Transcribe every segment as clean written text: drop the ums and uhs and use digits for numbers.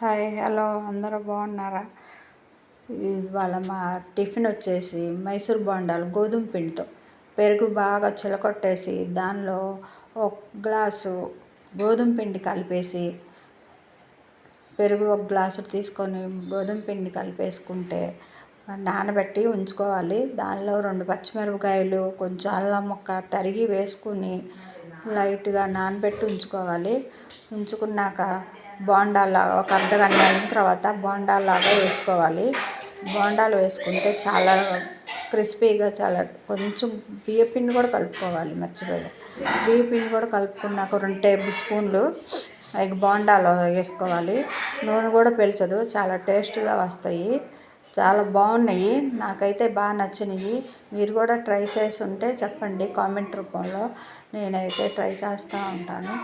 Hi hello అందరూ బాగున్నారా? ఇవాళ మా టిఫిన్ వచ్చేసి మైసూర్ బోండాలు గోధుమ పిండితో పెరుగు బాగా చిలకొట్టేసి దానిలో ఒక గ్లాసు గోధుమ పిండి కలిపేసి పెరుగు ఒక గ్లాసు తీసుకొని గోధుమ పిండి కలిపేసుకుంటే నానబెట్టి ఉంచుకోవాలి. దానిలో 2 పచ్చిమిరపకాయలు కొంచెం అల్లం ముక్క తరిగి వేసుకుని లైట్గా నానబెట్టి ఉంచుకోవాలి. ఉంచుకున్నాక బోండాలాగా ఒక అర్ధగంట అయిన తర్వాత బోండాలాగా వేసుకోవాలి. బోండాలు వేసుకుంటే చాలా క్రిస్పీగా చాలా కొంచెం బియ్యపిండి కూడా కలుపుకోవాలి. మర్చిపోయాను, బియ్యపిండి కూడా కలుపుకున్నాక 2 టేబుల్ స్పూన్లు బోండాలు వేసుకోవాలి. నూనె కూడా పీల్చదు, చాలా టేస్ట్గా వస్తాయి. చాలా బాగున్నాయి, నాకైతే బాగా నచ్చినాయి. మీరు కూడా ట్రై చేసి ఉంటే చెప్పండి కామెంట్ రూపంలో. నేనైతే ట్రై చేస్తూ ఉంటాను.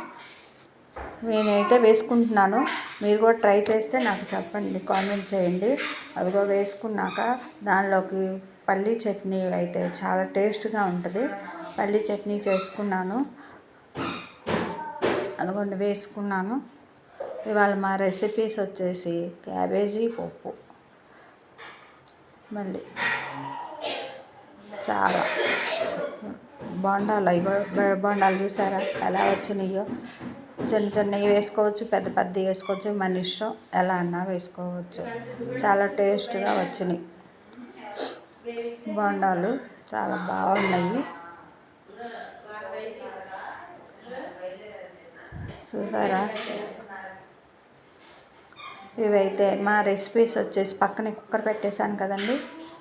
నేనైతే వేసుకుంటున్నాను, మీరు కూడా ట్రై చేస్తే నాకు చెప్పండి, కామెంట్ చేయండి. అదిగో వేసుకున్నాక దానిలోకి పల్లీ చట్నీ అయితే చాలా టేస్ట్గా ఉంటుంది. పల్లీ చట్నీ చేసుకున్నాను, అదిగోండి వేసుకున్నాను. ఇవాళ మా రెసిపీస్ వచ్చేసి క్యాబేజీ పప్పు. మళ్ళీ చాలా బోండాలు, బోండాలు చూసారా ఎలా వచ్చినాయో? చిన్న చిన్నవి వేసుకోవచ్చు, పెద్ద పెద్దవి వేసుకోవచ్చు, మన ఇష్టం, ఎలా అన్నా వేసుకోవచ్చు. చాలా టేస్ట్గా వచ్చినాయి బోండాలు, చాలా బాగున్నాయి. చూసారా? ఇవైతే మా రెసిపీస్ వచ్చేసి పక్కనే కుక్కర్ పెట్టేశాను కదండి.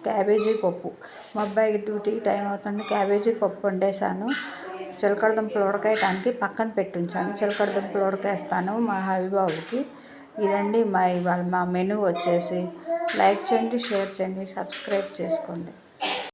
క్యాబేజీ పప్పు, మా అబ్బాయికి డ్యూటీ టైం అవుతుంది, క్యాబేజీ పప్పు వండేసాను. చిలకడ దుంపలు ఉడకేయటానికి పక్కన పెట్టి ఉంచాను. చిలకడ దుంపలు ఉడకేస్తాను మా హబీబాబుకి. ఇదండి ఇవాళ మా మెనూ వచ్చేసి. లైక్ చేయండి, షేర్ చేయండి, సబ్స్క్రైబ్ చేసుకోండి.